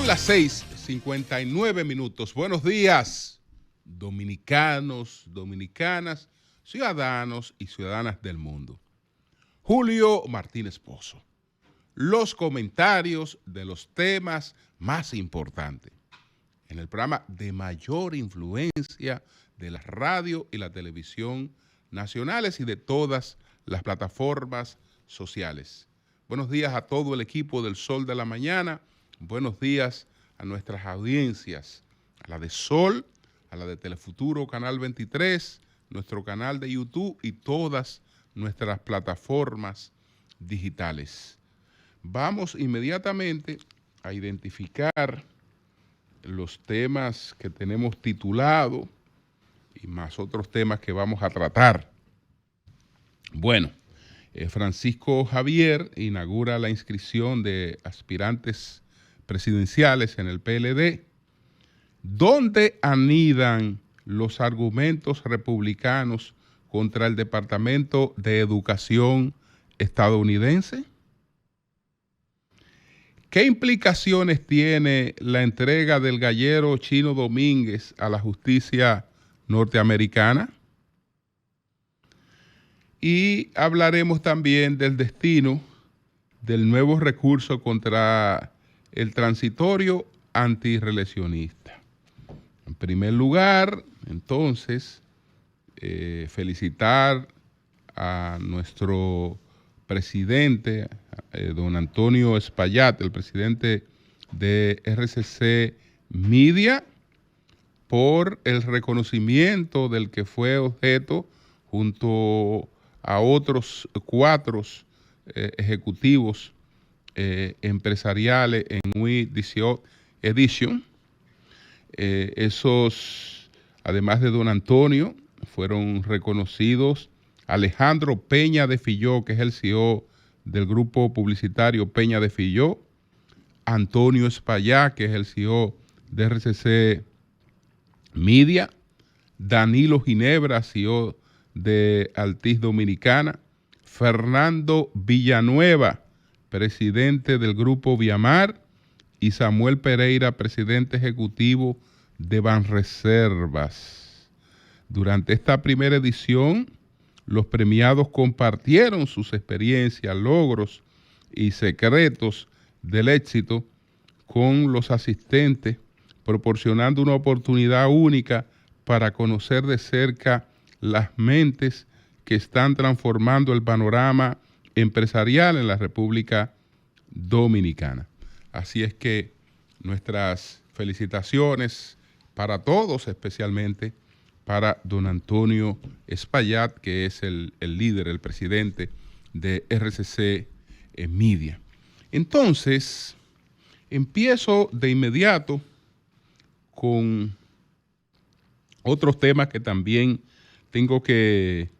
Son las 6:59. Buenos días, dominicanos, dominicanas, ciudadanos y ciudadanas del mundo. Julio Martínez Pozo. Los comentarios de los temas más importantes en el programa de mayor influencia de la radio y la televisión nacionales y de todas las plataformas sociales. Buenos días a todo el equipo del Sol de la Mañana. Buenos días a nuestras audiencias, a la de Sol, a la de Telefuturo Canal 23, nuestro canal de YouTube y todas nuestras plataformas digitales. Vamos inmediatamente a identificar los temas que tenemos titulado y más otros temas que vamos a tratar. Bueno, Francisco Javier inaugura la inscripción de aspirantes presidenciales en el PLD. ¿Dónde anidan los argumentos republicanos contra el Departamento de Educación estadounidense? ¿Qué implicaciones tiene la entrega del gallero Chino Domínguez a la justicia norteamericana? Y hablaremos también del destino del nuevo recurso contra el transitorio antirreeleccionista. En primer lugar, entonces, felicitar a nuestro presidente, don Antonio Espaillat, el presidente de RCC Media, por el reconocimiento del que fue objeto junto a otros 4 ejecutivos empresariales en WE Edition. Esos, además de don Antonio, fueron reconocidos Alejandro Peña de Filló, que es el CEO del grupo publicitario Peña de Filló, Antonio Espaillat, que es el CEO de RCC Media, Danilo Ginebra, CEO de Altiz Dominicana, Fernando Villanueva, presidente del Grupo Viamar, y Samuel Pereira, presidente ejecutivo de Banreservas. Durante esta primera edición, los premiados compartieron sus experiencias, logros y secretos del éxito con los asistentes, proporcionando una oportunidad única para conocer de cerca las mentes que están transformando el panorama empresarial en la República Dominicana. Así es que nuestras felicitaciones para todos, especialmente para don Antonio Espaillat, que es el líder, el presidente de RCC Media. Entonces, empiezo de inmediato con otros temas que también tengo que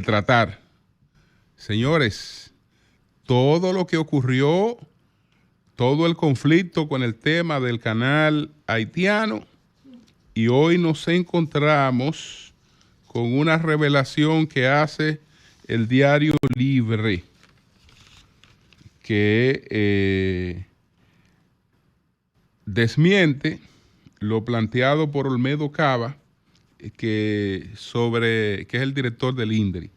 tratar. Señores, todo lo que ocurrió, todo el conflicto con el tema del canal haitiano, y hoy nos encontramos con una revelación que hace el Diario Libre, que desmiente lo planteado por Olmedo Cava, que es el director del INDRI.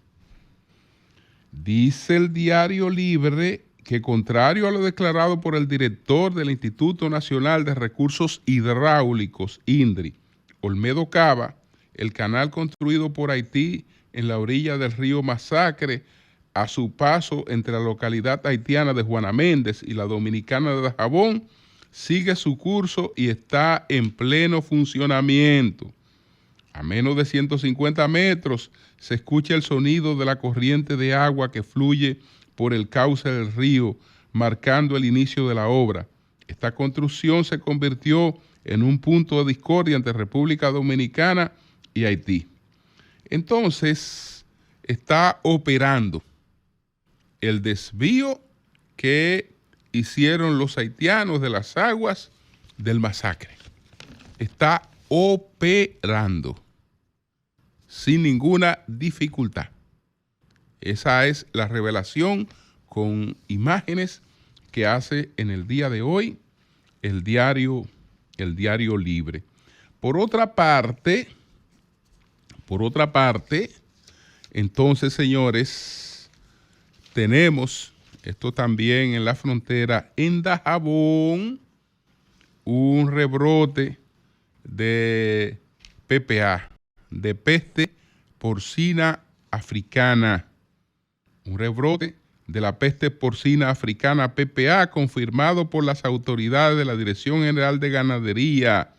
Dice el Diario Libre que, contrario a lo declarado por el director del Instituto Nacional de Recursos Hidráulicos, INDRI, Olmedo Cava, el canal construido por Haití en la orilla del río Masacre, a su paso entre la localidad haitiana de Juana Méndez y la dominicana de Dajabón, sigue su curso y está en pleno funcionamiento. A menos de 150 metros se escucha el sonido de la corriente de agua que fluye por el cauce del río, marcando el inicio de la obra. Esta construcción se convirtió en un punto de discordia entre República Dominicana y Haití. Entonces, está operando el desvío que hicieron los haitianos de las aguas del Masacre. Está operando sin ninguna dificultad. Esa es la revelación con imágenes que hace en el día de hoy el diario Libre. Por otra parte, entonces, señores, tenemos esto también en la frontera, en Dajabón, un rebrote de PPA, de peste porcina africana. Un rebrote de la peste porcina africana PPA confirmado por las autoridades de la Dirección General de Ganadería.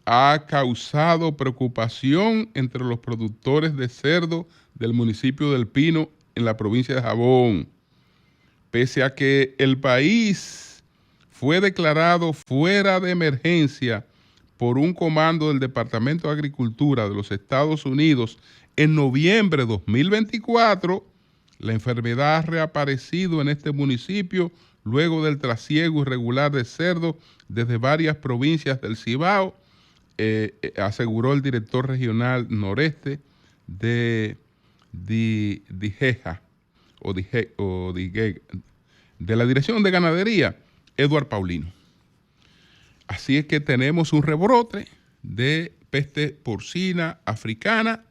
Ha causado preocupación entre los productores de cerdo del municipio del Pino en la provincia de Dajabón. Pese a que el país fue declarado fuera de emergencia por un comando del Departamento de Agricultura de los Estados Unidos en noviembre de 2024, la enfermedad ha reaparecido en este municipio luego del trasiego irregular de cerdos desde varias provincias del Cibao, aseguró el director regional noreste de DIGEA, de la Dirección de Ganadería, Eduardo Paulino. Así es que tenemos un rebrote de peste porcina africana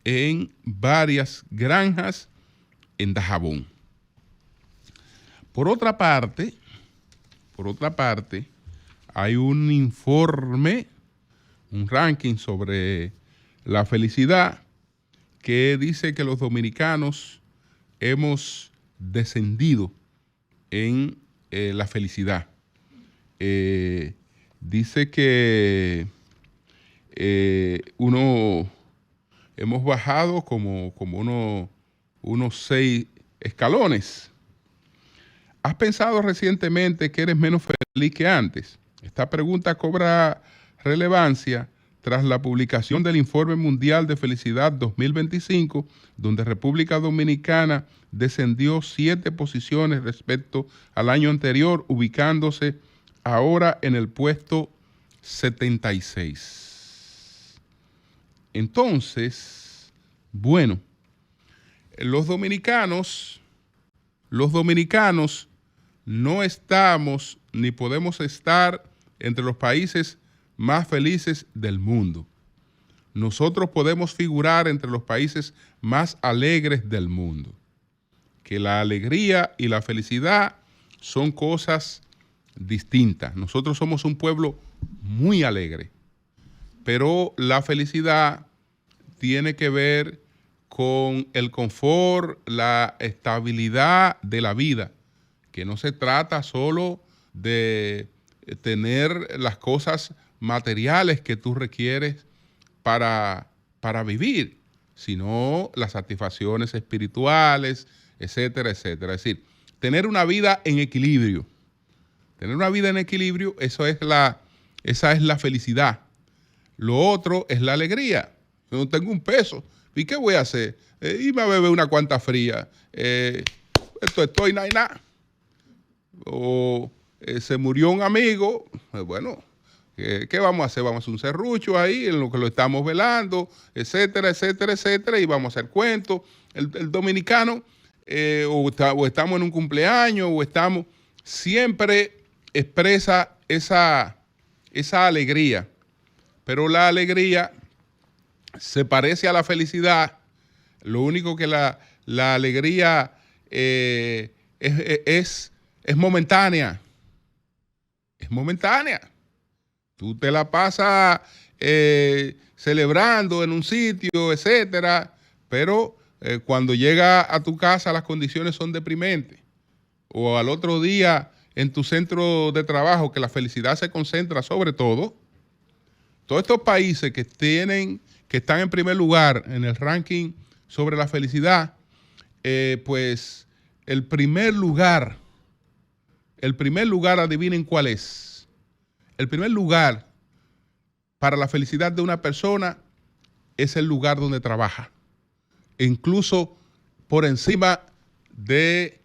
en varias granjas en Dajabón. Por otra parte, hay un informe, un ranking sobre la felicidad que dice que los dominicanos hemos descendido en la felicidad. Dice que hemos bajado como unos 6 escalones. ¿Has pensado recientemente que eres menos feliz que antes? Esta pregunta cobra relevancia tras la publicación del Informe Mundial de Felicidad 2025, donde República Dominicana descendió 7 posiciones respecto al año anterior, ubicándose ahora en el puesto 76. Entonces, bueno, los dominicanos no estamos ni podemos estar entre los países más felices del mundo. Nosotros podemos figurar entre los países más alegres del mundo. Que la alegría y la felicidad son cosas distintas. Nosotros somos un pueblo muy alegre, pero la felicidad tiene que ver con el confort, la estabilidad de la vida, que no se trata solo de tener las cosas materiales que tú requieres para vivir, sino las satisfacciones espirituales, etcétera, etcétera. Es decir, tener una vida en equilibrio. Tener una vida en equilibrio, esa es la felicidad. Lo otro es la alegría. Yo no tengo un peso. ¿Y qué voy a hacer? Irme a beber una cuanta fría. Estoy nada. O se murió un amigo. Bueno, ¿qué vamos a hacer? Vamos a hacer un serrucho ahí en lo que lo estamos velando, etcétera, etcétera, etcétera, y vamos a hacer cuentos. El dominicano, o estamos en un cumpleaños, siempre expresa esa alegría. Pero la alegría se parece a la felicidad. Lo único que la alegría es momentánea. Es momentánea. Tú te la pasas celebrando en un sitio, etcétera, pero cuando llega a tu casa las condiciones son deprimentes. O al otro día en tu centro de trabajo, que la felicidad se concentra sobre todo. Todos estos países que están en primer lugar en el ranking sobre la felicidad, pues el primer lugar, adivinen cuál es. El primer lugar para la felicidad de una persona es el lugar donde trabaja. E incluso por encima de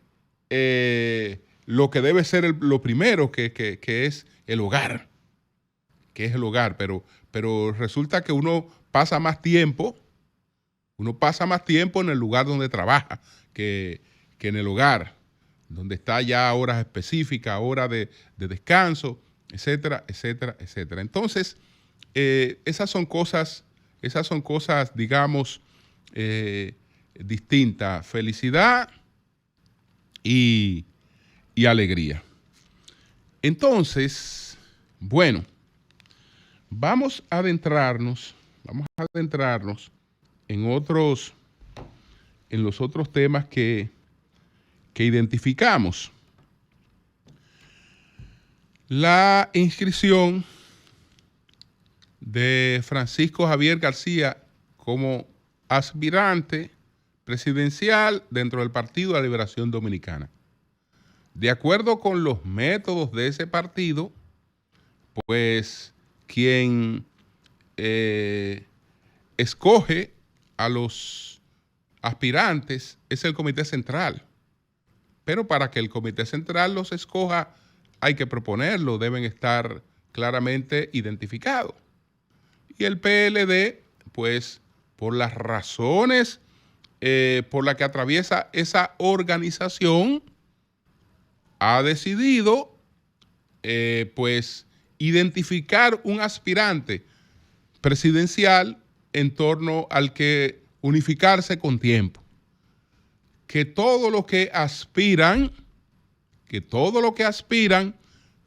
lo que debe ser lo primero, que es el hogar. Pero resulta que uno pasa más tiempo en el lugar donde trabaja que en el hogar. donde está ya horas específicas, horas de descanso, etcétera, etcétera, etcétera. Entonces, esas son cosas, digamos, distintas. Felicidad y alegría. Entonces, bueno, vamos a adentrarnos en los otros temas que identificamos. La inscripción de Francisco Javier García como aspirante presidencial dentro del Partido de la Liberación Dominicana. De acuerdo con los métodos de ese partido, pues quien escoge a los aspirantes es el Comité Central. Pero para que el Comité Central los escoja, hay que proponerlo, deben estar claramente identificados. Y el PLD, pues, por las razones por las que atraviesa esa organización, ha decidido, pues, identificar un aspirante presidencial en torno al que unificarse con tiempo. Que todo lo que aspiran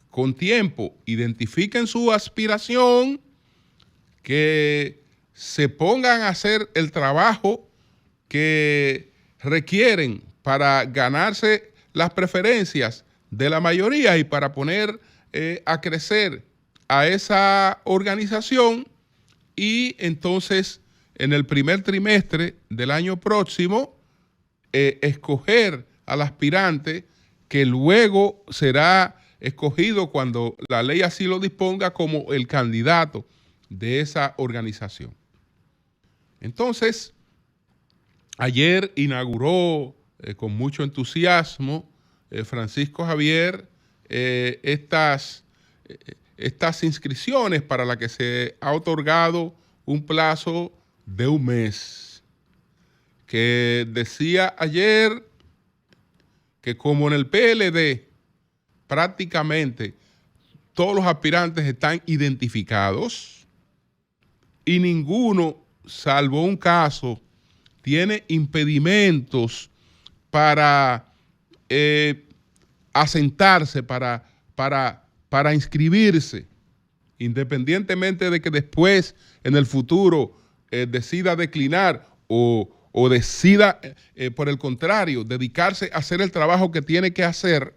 con tiempo identifiquen su aspiración, que se pongan a hacer el trabajo que requieren para ganarse las preferencias de la mayoría y para poner a crecer a esa organización, y entonces en el primer trimestre del año próximo escoger al aspirante que luego será escogido cuando la ley así lo disponga como el candidato de esa organización. Entonces, ayer inauguró con mucho entusiasmo Francisco Javier estas inscripciones para las que se ha otorgado un plazo de un mes, que decía ayer que como en el PLD prácticamente todos los aspirantes están identificados y ninguno, salvo un caso, tiene impedimentos para asentarse, para inscribirse, independientemente de que después, en el futuro, decida declinar o decida, por el contrario, dedicarse a hacer el trabajo que tiene que hacer,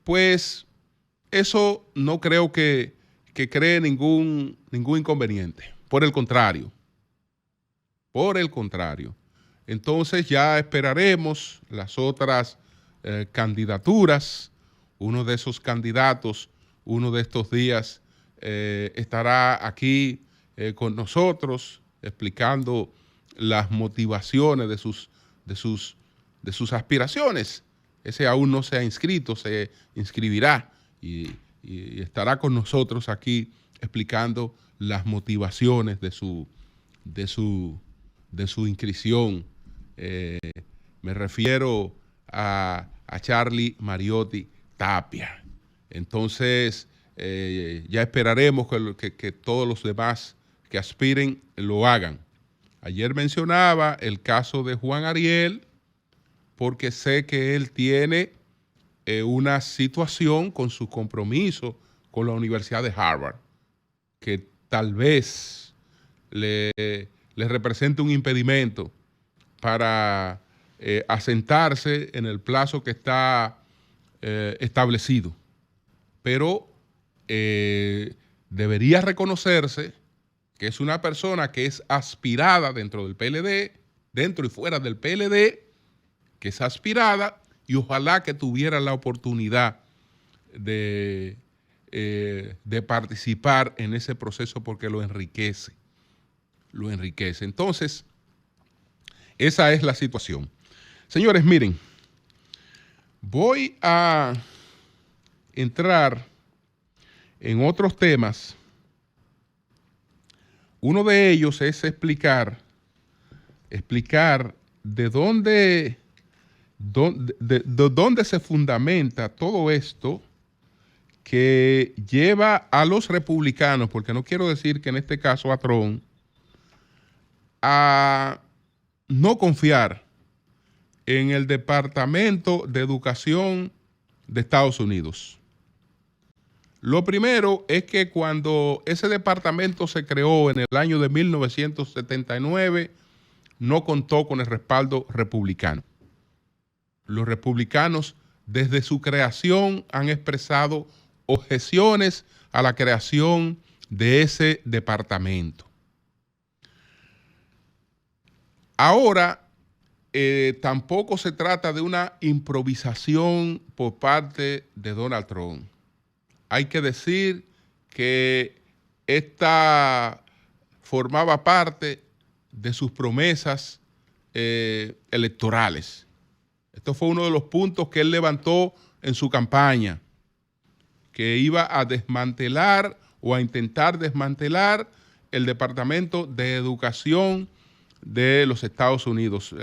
pues eso no creo que cree ningún inconveniente. Por el contrario. Entonces ya esperaremos las otras candidaturas. Uno de esos candidatos, uno de estos días, estará aquí con nosotros explicando las motivaciones de sus aspiraciones. Ese aún no se ha inscrito, se inscribirá y estará con nosotros aquí explicando las motivaciones de su inscripción. Me refiero a Charlie Mariotti Tapia. Entonces, ya esperaremos que todos los demás que aspiren lo hagan. Ayer mencionaba el caso de Juan Ariel, porque sé que él tiene una situación con su compromiso con la Universidad de Harvard, que tal vez le represente un impedimento para asentarse en el plazo que está establecido. Pero debería reconocerse que es una persona que es aspirada dentro del PLD, dentro y fuera del PLD, que es aspirada, y ojalá que tuviera la oportunidad de participar en ese proceso, porque lo enriquece. Entonces, esa es la situación. Señores, miren, voy a entrar en otros temas. Uno de ellos es explicar de dónde ¿Dónde se fundamenta todo esto que lleva a los republicanos, porque no quiero decir que en este caso a Trump, a no confiar en el Departamento de Educación de Estados Unidos? Lo primero es que cuando ese departamento se creó en el año de 1979, no contó con el respaldo republicano. Los republicanos desde su creación han expresado objeciones a la creación de ese departamento. Ahora, tampoco se trata de una improvisación por parte de Donald Trump. Hay que decir que esta formaba parte de sus promesas electorales. Esto fue uno de los puntos que él levantó en su campaña, que iba a desmantelar o a intentar desmantelar el Departamento de Educación de los Estados Unidos,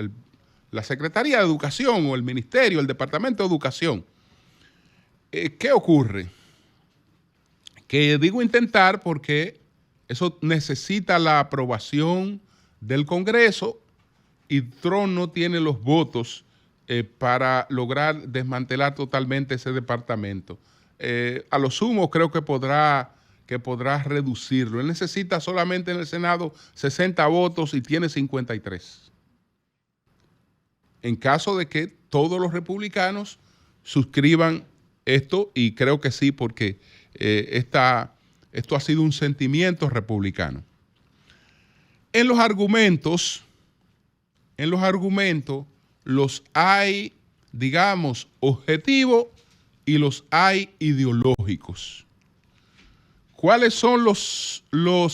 la Secretaría de Educación o el Ministerio, el Departamento de Educación. ¿Qué ocurre? Que digo intentar porque eso necesita la aprobación del Congreso y Trump no tiene los votos para lograr desmantelar totalmente ese departamento. A lo sumo creo que podrá reducirlo. Él necesita solamente en el Senado 60 votos y tiene 53. En caso de que todos los republicanos suscriban esto, y creo que sí, porque esto ha sido un sentimiento republicano. En los argumentos los hay, digamos, objetivos y los hay ideológicos. ¿Cuáles son los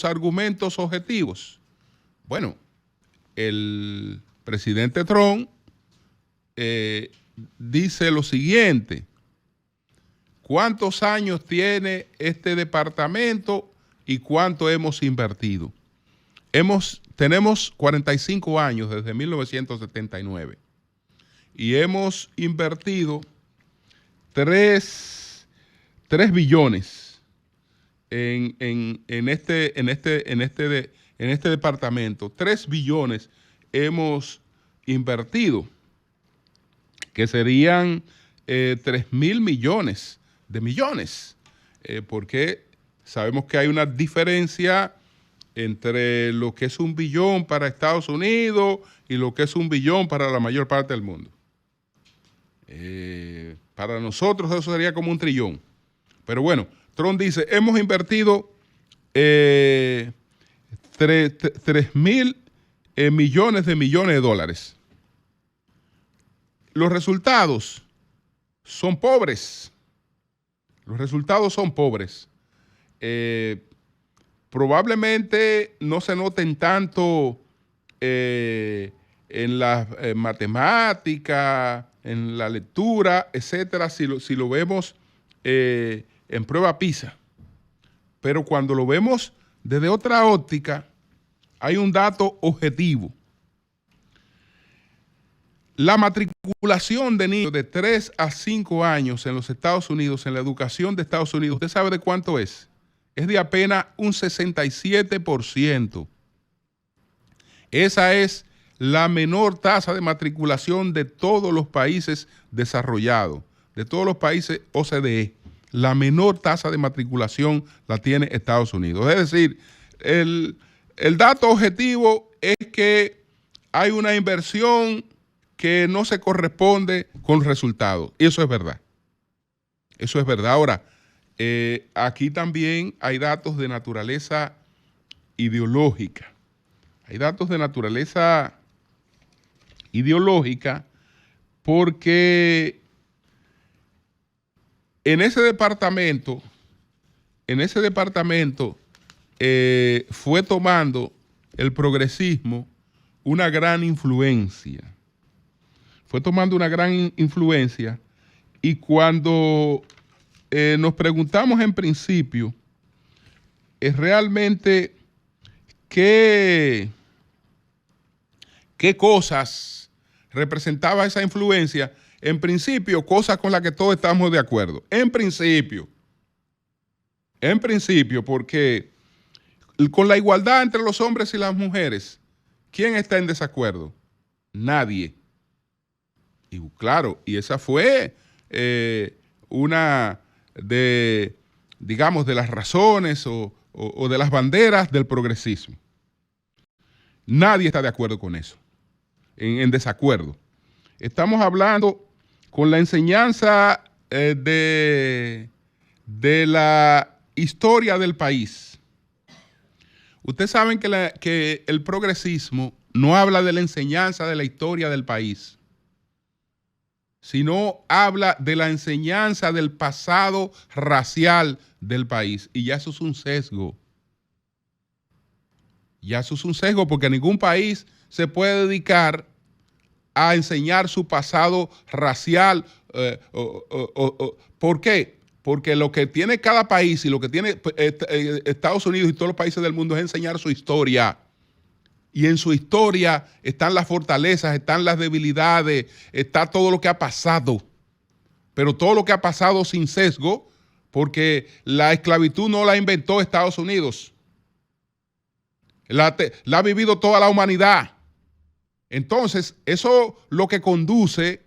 argumentos objetivos? Bueno, el presidente Trump dice lo siguiente: ¿cuántos años tiene este departamento y cuánto hemos invertido? Tenemos 45 años desde 1979 y hemos invertido 3 billones en este departamento. 3 billones hemos invertido, que serían 3.000 millones de millones, porque sabemos que hay una diferencia entre lo que es 1 billón para Estados Unidos y lo que es 1 billón para la mayor parte del mundo. Para nosotros eso sería como 1 trillón. Pero bueno, Trump dice, hemos invertido 3.000 millones de dólares. Los resultados son pobres. Los resultados son pobres. Probablemente no se noten tanto en las matemáticas, en la lectura, etcétera, si lo vemos en prueba PISA. Pero cuando lo vemos desde otra óptica, hay un dato objetivo. La matriculación de niños de 3 a 5 años en los Estados Unidos, en la educación de Estados Unidos, ¿usted sabe de cuánto es? Es de apenas un 67%. Esa es la menor tasa de matriculación de todos los países desarrollados, de todos los países OCDE. La menor tasa de matriculación la tiene Estados Unidos. Es decir, el dato objetivo es que hay una inversión que no se corresponde con resultados. Y eso es verdad. Eso es verdad. Ahora, aquí también hay datos de naturaleza ideológica. Hay datos de naturaleza ideológica porque en ese departamento fue tomando el progresismo una gran influencia. Fue tomando una gran influencia y cuando nos preguntamos en principio realmente qué cosas representaba esa influencia, en principio, cosas con las que todos estamos de acuerdo. En principio, porque con la igualdad entre los hombres y las mujeres, ¿quién está en desacuerdo? Nadie. Y claro, y esa fue una de, digamos, de las razones o de las banderas del progresismo. Nadie está de acuerdo con eso, en desacuerdo. Estamos hablando con la enseñanza de la historia del país. Ustedes saben que el progresismo no habla de la enseñanza de la historia del país, sino habla de la enseñanza del pasado racial del país. Y ya eso es un sesgo. Ya eso es un sesgo porque ningún país se puede dedicar a enseñar su pasado racial. ¿Por qué? Porque lo que tiene cada país y lo que tiene Estados Unidos y todos los países del mundo es enseñar su historia. Y en su historia están las fortalezas, están las debilidades, está todo lo que ha pasado. Pero todo lo que ha pasado sin sesgo, porque la esclavitud no la inventó Estados Unidos. La ha vivido toda la humanidad. Entonces, eso lo que conduce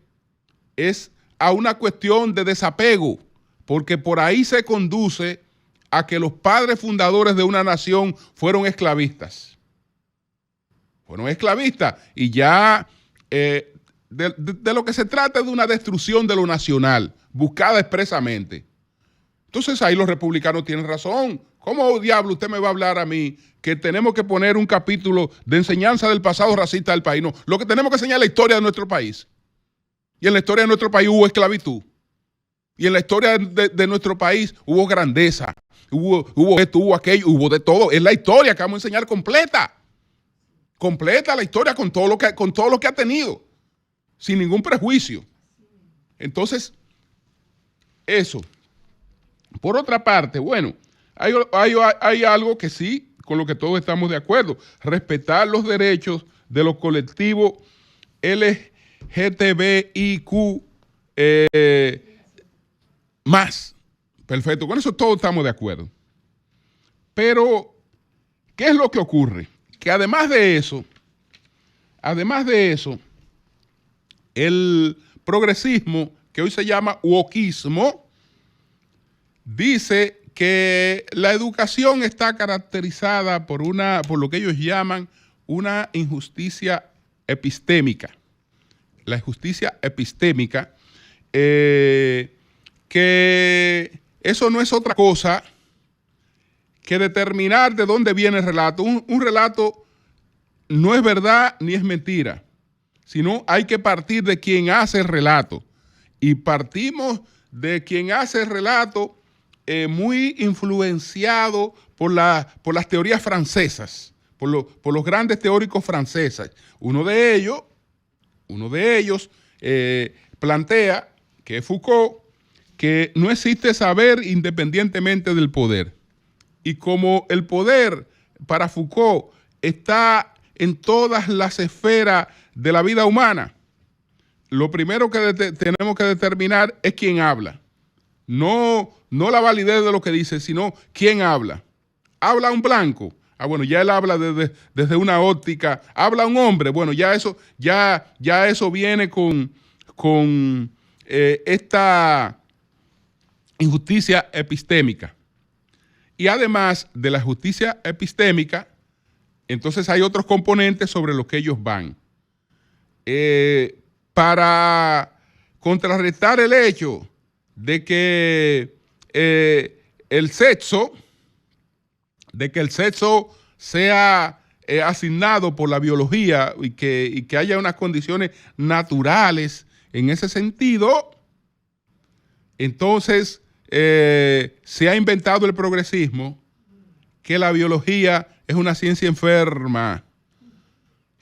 es a una cuestión de desapego, porque por ahí se conduce a que los padres fundadores de una nación fueron esclavistas. Fueron esclavistas y ya de lo que se trata es de una destrucción de lo nacional, buscada expresamente. Entonces ahí los republicanos tienen razón. ¿Cómo diablo usted me va a hablar a mí que tenemos que poner un capítulo de enseñanza del pasado racista del país? No, lo que tenemos que enseñar es la historia de nuestro país. Y en la historia de nuestro país hubo esclavitud. Y en la historia de nuestro país hubo grandeza. Hubo esto, hubo aquello, hubo de todo. Es la historia que vamos a enseñar completa. Completa la historia con todo lo que ha tenido. Sin ningún prejuicio. Entonces, eso. Por otra parte, bueno, hay algo que sí, con lo que todos estamos de acuerdo. Respetar los derechos de los colectivos LGTBIQ más. Perfecto, con eso todos estamos de acuerdo. Pero, ¿qué es lo que ocurre? Que además de eso, el progresismo, que hoy se llama wokismo, dice que la educación está caracterizada por lo que ellos llaman una injusticia epistémica. La injusticia epistémica, que eso no es otra cosa que determinar de dónde viene el relato. Un relato no es verdad ni es mentira, sino hay que partir de quien hace el relato. Y partimos de quien hace el relato muy influenciado por las teorías francesas, por los grandes teóricos franceses. Uno de ellos plantea, que es Foucault, que no existe saber independientemente del poder. Y como el poder para Foucault está en todas las esferas de la vida humana, lo primero que tenemos que determinar es quién habla. No la validez de lo que dice, sino quién habla. ¿Habla un blanco? Ah, bueno, ya él habla desde una óptica. ¿Habla un hombre? Bueno, ya eso viene con esta injusticia epistémica. Y además de la justicia epistémica, entonces hay otros componentes sobre los que ellos van. Para contrarrestar el hecho de que el sexo sea asignado por la biología y que haya unas condiciones naturales en ese sentido, entonces se ha inventado el progresismo que la biología es una ciencia enferma,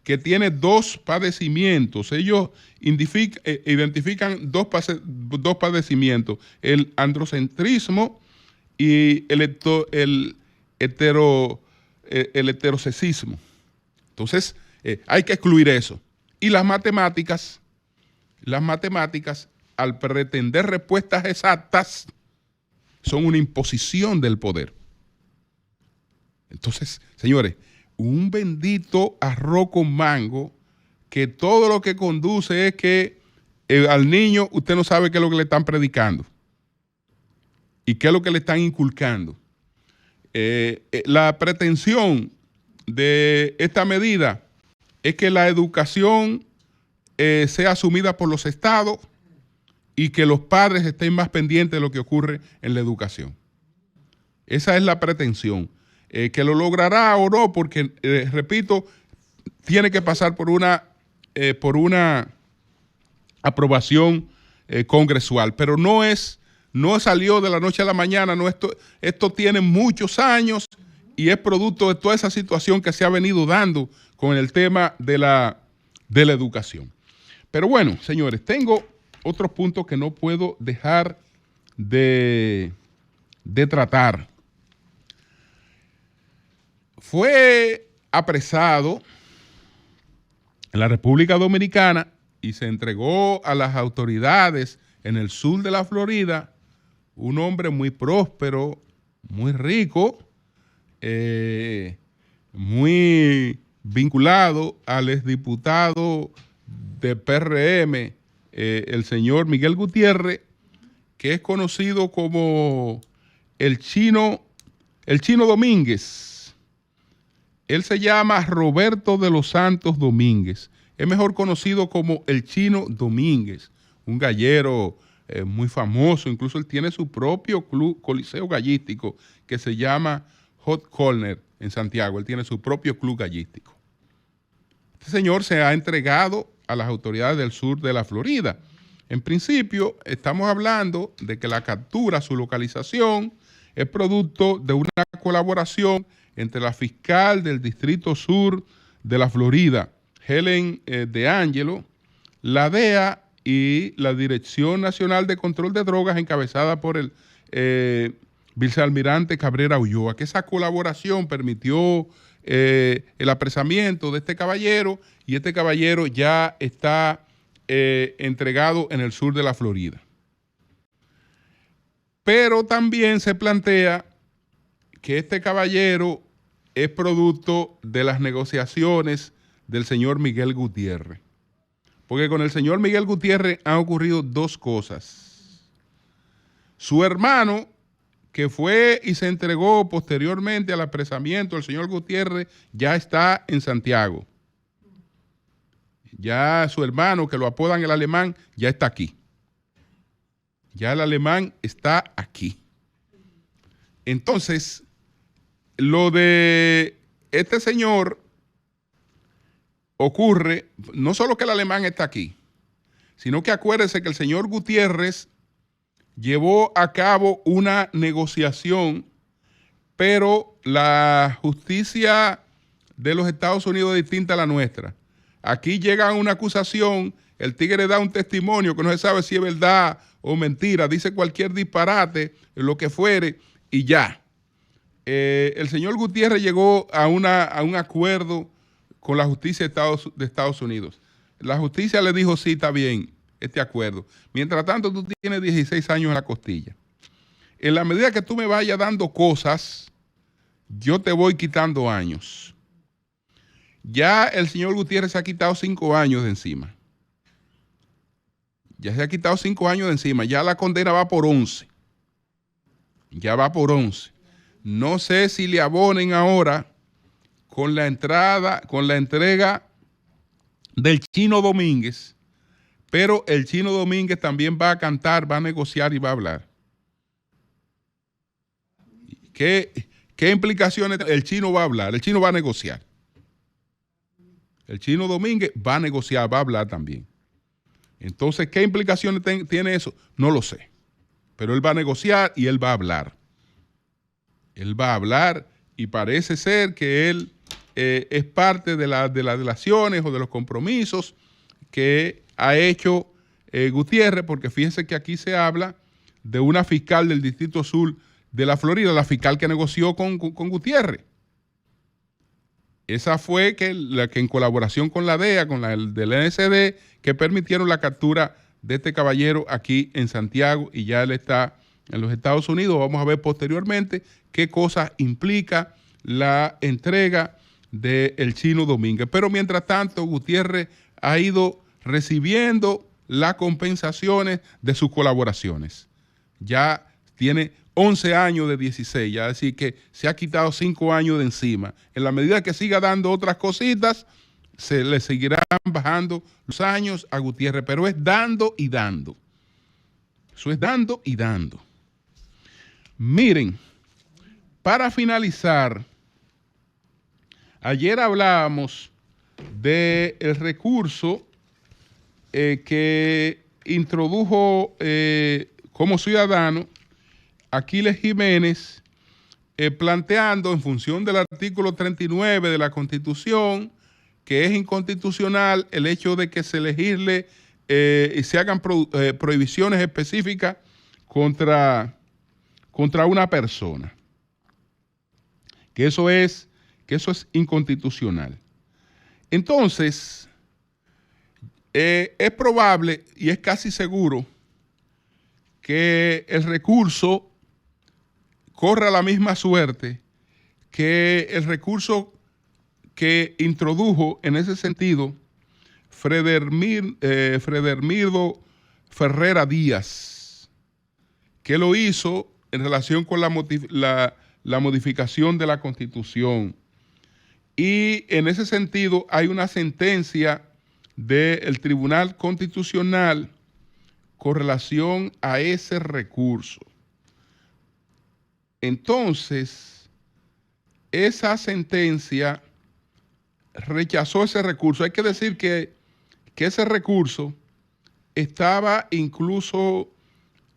que tiene dos padecimientos. Ellos identifican dos padecimientos, el androcentrismo y el heterosexismo. Entonces, hay que excluir eso. Y las matemáticas las matemáticas, al pretender respuestas exactas, son una imposición del poder. Entonces, señores, un bendito arroz con mango que todo lo que conduce es que al niño usted no sabe qué es lo que le están predicando y qué es lo que le están inculcando. La pretensión de esta medida es que la educación sea asumida por los estados y que los padres estén más pendientes de lo que ocurre en la educación. Esa es la pretensión. Que lo logrará o no, porque, repito, tiene que pasar por una aprobación congresual, pero no salió de la noche a la mañana, no, esto tiene muchos años y es producto de toda esa situación que se ha venido dando con el tema de la educación. Pero bueno, señores, tengo otros puntos que no puedo dejar de tratar. Fue apresado en la República Dominicana y se entregó a las autoridades en el sur de la Florida un hombre muy próspero, muy rico, muy vinculado al exdiputado de PRM, el señor Miguel Gutiérrez, que es conocido como el Chino Domínguez. Él se llama Roberto de los Santos Domínguez. Es mejor conocido como el Chino Domínguez, un gallero muy famoso. Incluso él tiene su propio club, coliseo gallístico, que se llama Hot Corner en Santiago. Él tiene su propio club gallístico. Este señor se ha entregado a las autoridades del sur de la Florida. En principio, estamos hablando de que la captura, su localización, es producto de una colaboración entre la fiscal del Distrito Sur de la Florida, Helen De Angelo, la DEA y la Dirección Nacional de Control de Drogas, encabezada por el vicealmirante Cabrera Ulloa, que esa colaboración permitió el apresamiento de este caballero, y este caballero ya está entregado en el sur de la Florida. Pero también se plantea que este caballero es producto de las negociaciones del señor Miguel Gutiérrez. Porque con el señor Miguel Gutiérrez han ocurrido dos cosas. Su hermano, que fue y se entregó posteriormente al apresamiento del señor Gutiérrez, ya está en Santiago. Ya su hermano, que lo apodan el alemán, ya está aquí. Ya el alemán está aquí. Entonces, lo de este señor ocurre, no solo que el alemán está aquí, sino que acuérdense que el señor Gutiérrez llevó a cabo una negociación, pero la justicia de los Estados Unidos es distinta a la nuestra. Aquí llega una acusación, el tigre da un testimonio que no se sabe si es verdad o mentira, dice cualquier disparate, lo que fuere, y ya. El señor Gutiérrez llegó a un acuerdo con la justicia de Estados Unidos. La justicia le dijo, sí, está bien, este acuerdo. Mientras tanto, tú tienes 16 años en la costilla. En la medida que tú me vayas dando cosas, yo te voy quitando años. Ya el señor Gutiérrez se ha quitado 5 años de encima. Ya se ha quitado 5 años de encima. Ya la condena va por 11. Ya va por 11. No sé si le abonen ahora con la entrega del Chino Domínguez, pero el Chino Domínguez también va a cantar, va a negociar y va a hablar. ¿Qué implicaciones? El Chino va a hablar, el Chino va a negociar. El Chino Domínguez va a negociar, va a hablar también. Entonces, ¿qué implicaciones tiene eso? No lo sé. Pero él va a negociar y él va a hablar. Él va a hablar y parece ser que él es parte de las delaciones o de los compromisos que ha hecho Gutiérrez, porque fíjense que aquí se habla de una fiscal del Distrito Sur de la Florida, la fiscal que negoció con Gutiérrez. Esa fue la que en colaboración con la DEA, con la del NSD, que permitieron la captura de este caballero aquí en Santiago, y ya él está en los Estados Unidos. Vamos a ver posteriormente qué cosas implica la entrega del Chino Domínguez. Pero mientras tanto, Gutiérrez ha ido recibiendo las compensaciones de sus colaboraciones. Ya tiene 11 años de 16, ya decir que se ha quitado 5 años de encima. En la medida que siga dando otras cositas, se le seguirán bajando los años a Gutiérrez, pero es dando y dando. Eso es dando y dando. Miren, para finalizar, ayer hablábamos del recurso que introdujo como ciudadano Aquiles Jiménez, planteando en función del artículo 39 de la Constitución que es inconstitucional el hecho de que se legisle y se hagan prohibiciones específicas contra una persona. Que eso es inconstitucional. Entonces, es probable y es casi seguro que el recurso corra la misma suerte que el recurso que introdujo en ese sentido Fredermirdo Ferrera Díaz, que lo hizo en relación con la modificación de la Constitución. Y en ese sentido hay una sentencia del Tribunal Constitucional con relación a ese recurso. Entonces, esa sentencia rechazó ese recurso. Hay que decir que ese recurso estaba incluso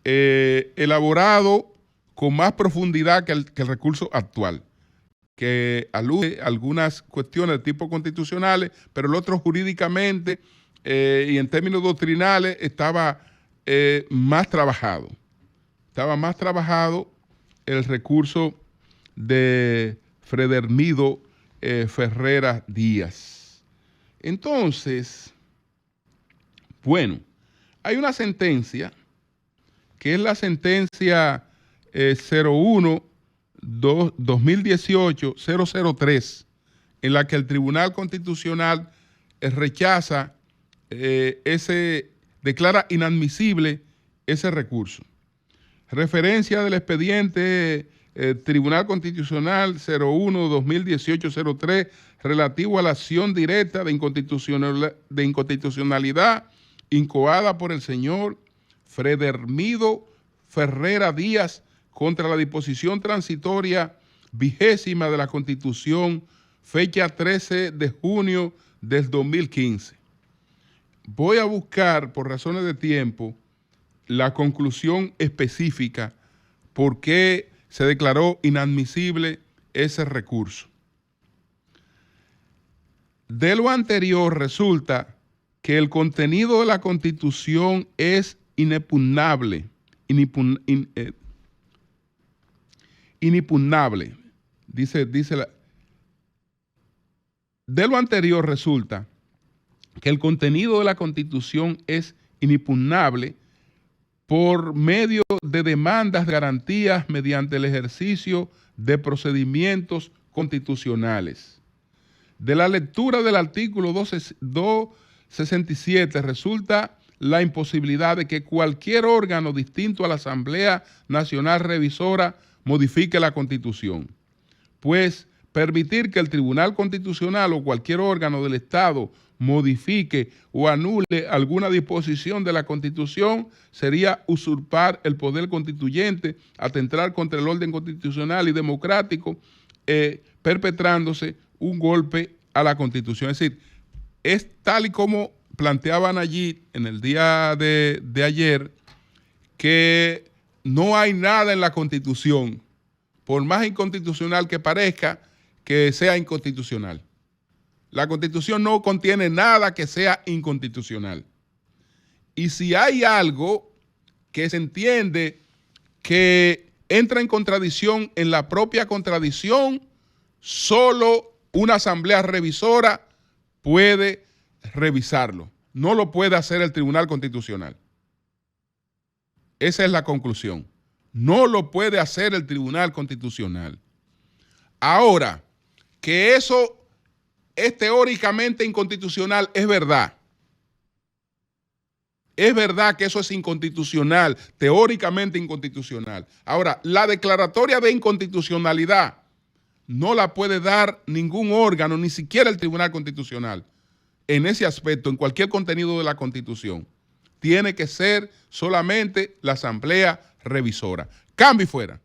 elaborado con más profundidad que el recurso actual, que alude a algunas cuestiones de tipo constitucionales, pero el otro jurídicamente y en términos doctrinales estaba más trabajado. Estaba más trabajado el recurso de Fredermirdo Ferrera Díaz. Entonces, bueno, hay una sentencia que es la sentencia 01-2018-003, en la que el Tribunal Constitucional rechaza declara inadmisible ese recurso. Referencia del expediente Tribunal Constitucional 01-2018-03 relativo a la acción directa de inconstitucionalidad incoada por el señor Fredermirdo Ferrera Díaz contra la disposición transitoria 20ª de la Constitución, fecha 13 de junio del 2015. Voy a buscar, por razones de tiempo, la conclusión específica por qué se declaró inadmisible ese recurso. De lo anterior resulta que el contenido de la Constitución es inimpugnable. De lo anterior resulta que el contenido de la Constitución es inimpugnable por medio de demandas de garantías mediante el ejercicio de procedimientos constitucionales. De la lectura del artículo 267 resulta la imposibilidad de que cualquier órgano distinto a la Asamblea Nacional Revisora modifique la Constitución, pues permitir que el Tribunal Constitucional o cualquier órgano del Estado modifique o anule alguna disposición de la Constitución sería usurpar el poder constituyente, atentar contra el orden constitucional y democrático, perpetrándose un golpe a la Constitución. Es decir, es tal y como planteaban allí en el día de ayer, que no hay nada en la Constitución, por más inconstitucional que parezca, que sea inconstitucional. La Constitución no contiene nada que sea inconstitucional. Y si hay algo que se entiende que entra en contradicción en la propia contradicción, solo una asamblea revisora puede revisarlo. No lo puede hacer el Tribunal Constitucional. Esa es la conclusión. No lo puede hacer el Tribunal Constitucional. Ahora, que eso es teóricamente inconstitucional, es verdad. Es verdad que eso es inconstitucional, teóricamente inconstitucional. Ahora, la declaratoria de inconstitucionalidad no la puede dar ningún órgano, ni siquiera el Tribunal Constitucional. En ese aspecto, en cualquier contenido de la Constitución, tiene que ser solamente la Asamblea Revisora. Cambio y fuera.